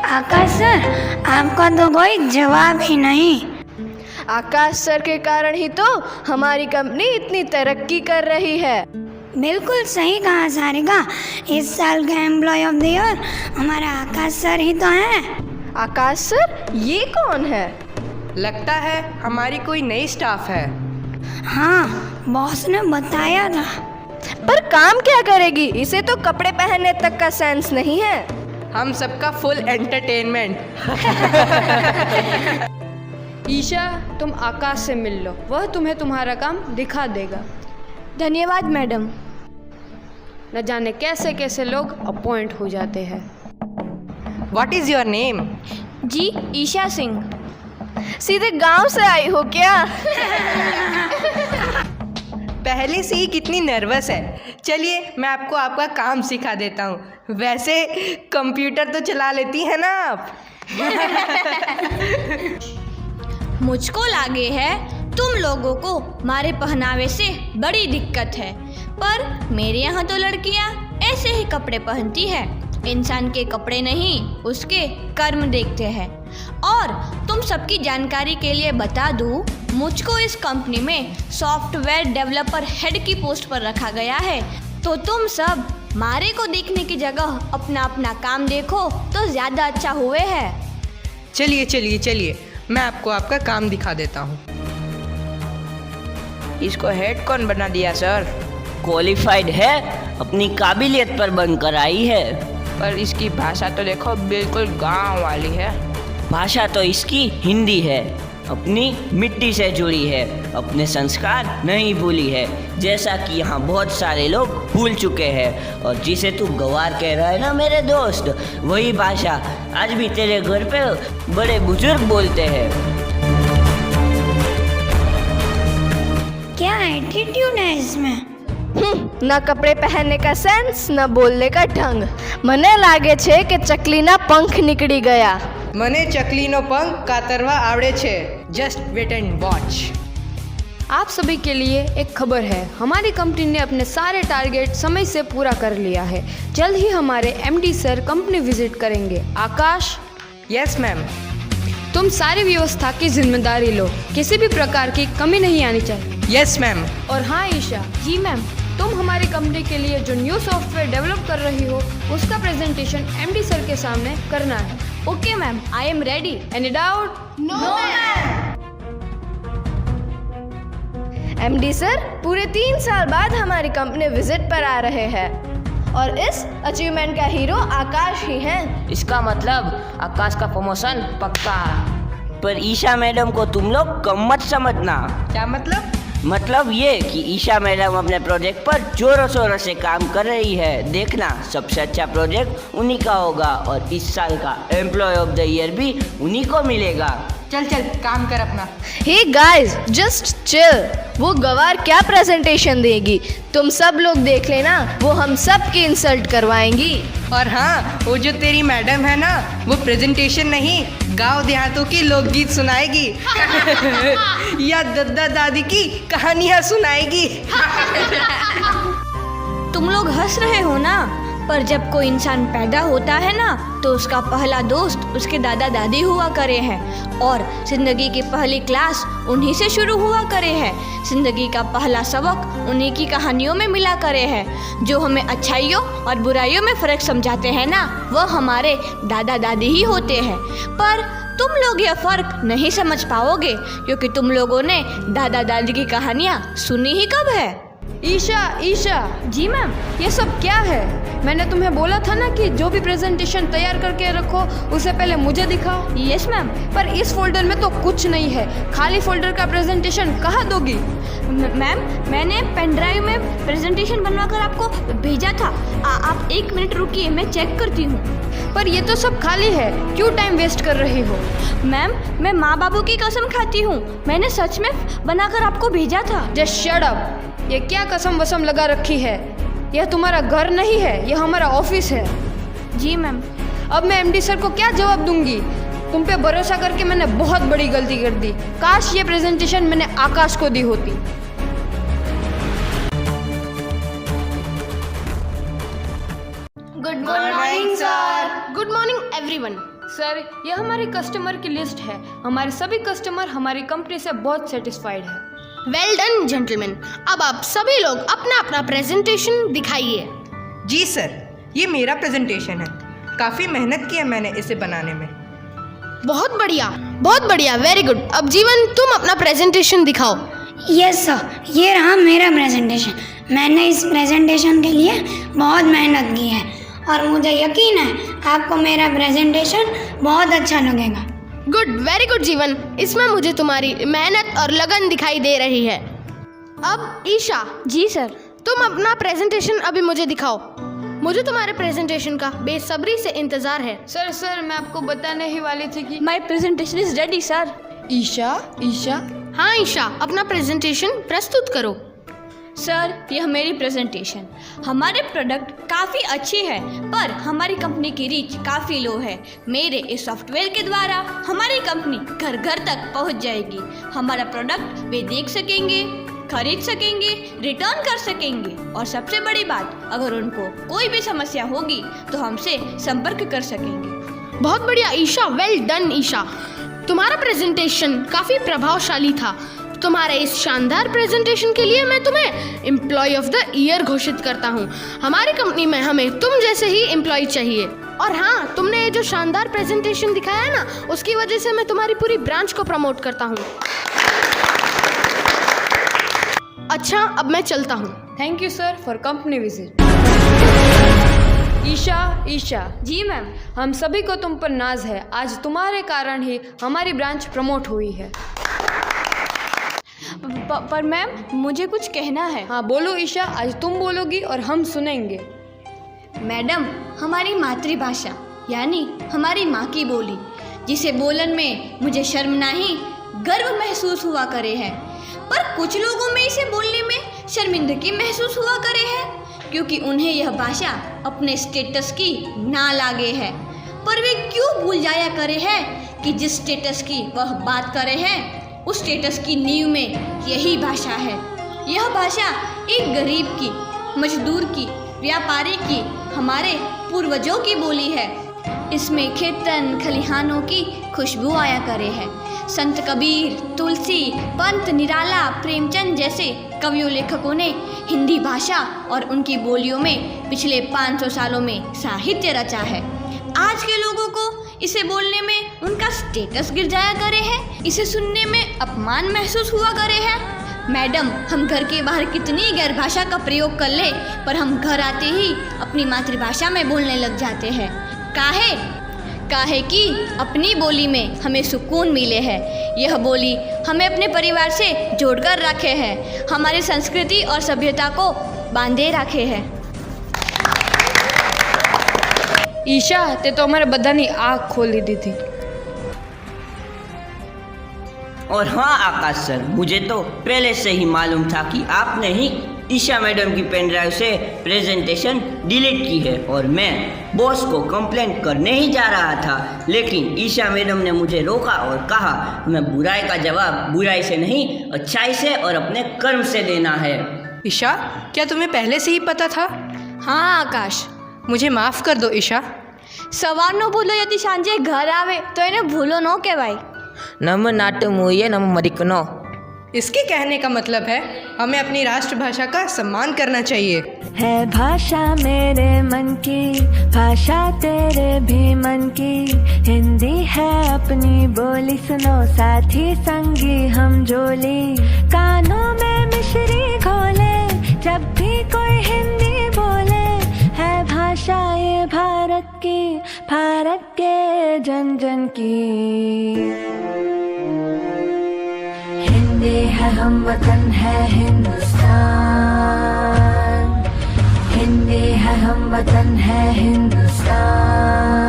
आकाश sir, आपका तो कोई जवाब ही नहीं। आकाश सर के कारण ही तो हमारी कंपनी इतनी तरक्की कर रही है। बिल्कुल सही कहा सारिका, इस साल का एम्प्लॉय ऑफ द ईयर हमारा आकाश सर ही तो है। आकाश सर, ये कौन है? लगता है हमारी कोई नई स्टाफ है। हाँ, बॉस ने बताया था। पर काम क्या करेगी? इसे तो कपड़े पहनने तक का सेंस नहीं है। हम सबका फुल एंटरटेनमेंट। ईशा, तुम आकाश से मिल लो, वह तुम्हें तुम्हारा काम दिखा देगा। धन्यवाद मैडम। न जाने कैसे कैसे लोग अपॉइंट हो जाते हैं। What is your name? जी, ईशा सिंह। सीधे गांव से आई हो क्या? पहले से ही कितनी नर्वस है। चलिए मैं आपको आपका काम सिखा देता हूँ। वैसे कंप्यूटर तो चला लेती है ना आप? मुझको लागे है तुम लोगों को हमारे पहनावे से बड़ी दिक्कत है, पर मेरे यहाँ तो लड़कियाँ ऐसे ही कपड़े पहनती है। इंसान के कपड़े नहीं, उसके कर्म देखते हैं। और तुम सबकी जानकारी के लिए बता दूँ, मुझको इस कंपनी में सॉफ्टवेयर डेवलपर हेड की पोस्ट पर रखा गया है। तो तुम सब मारे को देखने की जगह अपना अपना काम देखो तो ज़्यादा अच्छा हुए है। चलिए चलिए चलिए, मैं आपको आपका काम दिखा देता हूँ। इसको हेड कौन बना दिया सर? क्वालिफाइड है, अपनी काबिलियत पर बनकर आई है। पर इसकी भाषा तो देखो, बिल्कुल गांव वाली है। भाषा तो इसकी हिंदी है, अपनी मिट्टी से जुड़ी है, अपने संस्कार नहीं भूली है, जैसा कि यहाँ बहुत सारे लोग भूल चुके हैं। और जिसे तू गवार कह रहा है ना मेरे दोस्त, वही भाषा आज भी तेरे घर पे बड़े बुजुर्ग बोलते हैं। क्या एटीट्यूड है इसमें? न कपड़े पहनने का सेंस, न बोलने का ढंग। मने लागे छे कि चकलीना पंख निकली गया। મને ચકલીનો પંખ કાતરવા આવડે છે। Just wait and watch. आप सभी के लिए एक खबर है, हमारी कंपनी ने अपने सारे टारगेट समय से पूरा कर लिया है। जल्द ही हमारे एमडी सर कंपनी विजिट करेंगे। आकाश, यस मैम। तुम सारी व्यवस्था की जिम्मेदारी लो, किसी भी प्रकार की कमी नहीं आनी चाहिए। Yes ma'am. और हाँ ईशा, जी मैम, तुम हमारी कंपनी के लिए जो न्यू सॉफ्टवेयर डेवलप कर रही हो, उसका प्रेजेंटेशन एमडी सर के सामने करना है। Okay ma'am, I am ready. Any doubt? No ma'am. MD sir पूरे 3 साल बाद हमारी कंपनी विजिट पर आ रहे हैं और इस अचीवमेंट का हीरो आकाश ही हैं। इसका मतलब आकाश का प्रमोशन पक्का। पर ईशा मैडम को तुम लोग कम मत समझना। क्या मतलब? मतलब ये कि ईशा मैडम अपने प्रोजेक्ट पर जोरों शोरों से काम कर रही है। देखना, सबसे अच्छा प्रोजेक्ट उन्हीं का होगा और इस साल का एम्प्लॉय ऑफ द ईयर भी उन्हीं को मिलेगा। चल चल काम कर अपना। Hey guys, just chill. वो गवार क्या प्रेजेंटेशन देगी, तुम सब लोग देख लेना। वो हम सब की इंसल्ट करवाएंगी। और हाँ, वो जो तेरी मैडम है ना, वो प्रेजेंटेशन नहीं, गांव देहातों की लोकगीत सुनाएगी। या दादा दादी की कहानियाँ सुनाएगी। तुम लोग हंस रहे हो ना, पर जब कोई इंसान पैदा होता है ना, तो उसका पहला दोस्त उसके दादा दादी हुआ करे हैं और जिंदगी की पहली क्लास उन्हीं से शुरू हुआ करे है। जिंदगी का पहला सबक उन्हीं की कहानियों में मिला करे है। जो हमें अच्छाइयों और बुराइयों में फ़र्क समझाते हैं ना, वह हमारे दादा दादी ही होते हैं। पर तुम लोग यह फ़र्क नहीं समझ पाओगे, क्योंकि तुम लोगों ने दादा दादी की कहानियाँ सुनी ही कब है। ईशा। जी मैम। ये सब क्या है? मैंने तुम्हें बोला था ना कि जो भी प्रेजेंटेशन तैयार करके रखो, उसे पहले मुझे दिखाओ। Yes ma'am. पर इस फोल्डर में तो कुछ नहीं है, खाली फोल्डर का प्रेजेंटेशन कहाँ दोगी? मैम, मैंने पेन ड्राइव में प्रेजेंटेशन बनवाकर आपको भेजा था। आप 1 मिनट रुकिए, मैं चेक करती हूँ। पर ये तो सब खाली है, क्यों टाइम वेस्ट कर रही हो? मैम, मैं माँ बाबू की कसम खाती हूँ, मैंने सच में बनाकर आपको भेजा था। Just shut up. ये क्या कसम वसम लगा रखी है? यह तुम्हारा घर नहीं है, यह हमारा ऑफिस है। जी मैम। अब मैं एमडी सर को क्या जवाब दूंगी? तुम पे भरोसा करके मैंने बहुत बड़ी गलती कर दी। काश ये प्रेजेंटेशन मैंने आकाश को दी होती। Good morning sir. Good morning everyone. Sir, यह हमारे कस्टमर की लिस्ट है। हमारे सभी कस्टमर हमारी कंपनी से बहुत सेटिस्फाइड है। Well done gentleman. अब आप सभी लोग अपना अपना प्रेजेंटेशन दिखाइए। जी सर, ये मेरा प्रेजेंटेशन है। काफ़ी मेहनत की है मैंने इसे बनाने में। बहुत बढ़िया, वेरी गुड। अब जीवन तुम अपना प्रेजेंटेशन दिखाओ। यस सर, ये रहा मेरा प्रेजेंटेशन। मैंने इस प्रेजेंटेशन के लिए बहुत मेहनत की है और मुझे यकीन है आपको मेरा प्रेजेंटेशन बहुत अच्छा लगेगा। गुड, वेरी गुड जीवन। इसमें मुझे तुम्हारी मेहनत और लगन दिखाई दे रही है। अब ईशा, जी सर। तुम अपना प्रेजेंटेशन अभी मुझे दिखाओ। मुझे तुम्हारे प्रेजेंटेशन का बेसब्री से इंतजार है। सर, मैं आपको बताने ही वाली थी कि my presentation is ready sir. Isha. हाँ ईशा, अपना प्रेजेंटेशन प्रस्तुत करो। सर, यह मेरी प्रेजेंटेशन। हमारे प्रोडक्ट काफ़ी अच्छे हैं पर हमारी कंपनी की रीच काफ़ी लो है। मेरे इस सॉफ्टवेयर के द्वारा हमारी कंपनी घर घर तक पहुंच जाएगी। हमारा प्रोडक्ट वे देख सकेंगे, खरीद सकेंगे, रिटर्न कर सकेंगे और सबसे बड़ी बात, अगर उनको कोई भी समस्या होगी तो हमसे संपर्क कर सकेंगे। बहुत बढ़िया ईशा, वेल डन ईशा। तुम्हारा प्रेजेंटेशन काफ़ी प्रभावशाली था। तुम्हारे इस शानदार प्रेजेंटेशन के लिए मैं तुम्हें एम्प्लॉय ऑफ द ईयर घोषित करता हूँ। हमारी कंपनी में हमें तुम जैसे ही एम्प्लॉय चाहिए। और हाँ, तुमने ये जो शानदार प्रेजेंटेशन दिखाया है ना, उसकी वजह से मैं तुम्हारी पूरी ब्रांच को प्रमोट करता हूँ। अच्छा, अब मैं चलता हूँ। Thank you sir for company visit. Isha. जी मैम। हम सभी को तुम पर नाज है। आज तुम्हारे कारण ही हमारी ब्रांच प्रमोट हुई है। पर मैम, मुझे कुछ कहना है। हाँ बोलो ईशा, आज तुम बोलोगी और हम सुनेंगे। मैडम, हमारी मातृभाषा यानी हमारी माँ की बोली, जिसे बोलन में मुझे शर्म नहीं गर्व महसूस हुआ करे है, पर कुछ लोगों में इसे बोलने में शर्मिंदगी महसूस हुआ करे है क्योंकि उन्हें यह भाषा अपने स्टेटस की ना लागे है। पर वे क्यों भूल जाया करे है कि जिस स्टेटस की वह बात करे है उस स्टेटस की नींव में यही भाषा है। यह भाषा एक गरीब की, मजदूर की, व्यापारी की, हमारे पूर्वजों की बोली है। इसमें खेतन खलिहानों की खुशबू आया करे है। संत कबीर, तुलसी, पंत निराला, प्रेमचंद जैसे कवियों लेखकों ने हिंदी भाषा और उनकी बोलियों में पिछले 500 सालों में साहित्य रचा है। आज के लोगों को इसे बोलने में उनका स्टेटस गिर जाया करे है, इसे सुनने में अपमान महसूस हुआ करे है। मैडम, हम घर के बाहर कितनी गैर भाषा का प्रयोग कर ले, पर हम घर आते ही अपनी मातृभाषा में बोलने लग जाते हैं। काहे कि अपनी बोली में हमें सुकून मिले है। यह बोली हमें अपने परिवार से जोड़कर रखे है, हमारी संस्कृति और सभ्यता को बांधे रखे है। ईशा, ते तो हमारे बधानी आँख खोली दी थी। और हाँ आकाश सर, मुझे तो पहले से ही मालूम था कि आपने ही ईशा मैडम की पेन ड्राइव से प्रेजेंटेशन डिलीट की है और मैं बॉस को कंप्लेंट करने ही जा रहा था, लेकिन ईशा मैडम ने मुझे रोका और कहा मैं बुराई का जवाब बुराई से नहीं अच्छाई से और अपने कर्म से देना है। ईशा, क्या तुम्हें पहले से ही पता था? हाँ आकाश, मुझे माफ़ कर दो ईशा। सवार नो भूलो, यदि सांझे घर आवे तो इन्हें भूलो नो के भाई। नम नाटु मुये नम मरिकनो। इसके कहने का मतलब है हमें अपनी राष्ट्रभाषा का सम्मान करना चाहिए। है भाषा मेरे मन की, भाषा तेरे भी मन की, हिंदी है अपनी बोली, सुनो साथी संगी हम जोली, कानों में मिश्री घोले जब भी कोई हिंदी बोले, है भाषा ये भारत की, भारत के जन जन की। हिंदी है हम वतन है हिंदुस्तान, हिंदी है हम वतन है हिंदुस्तान।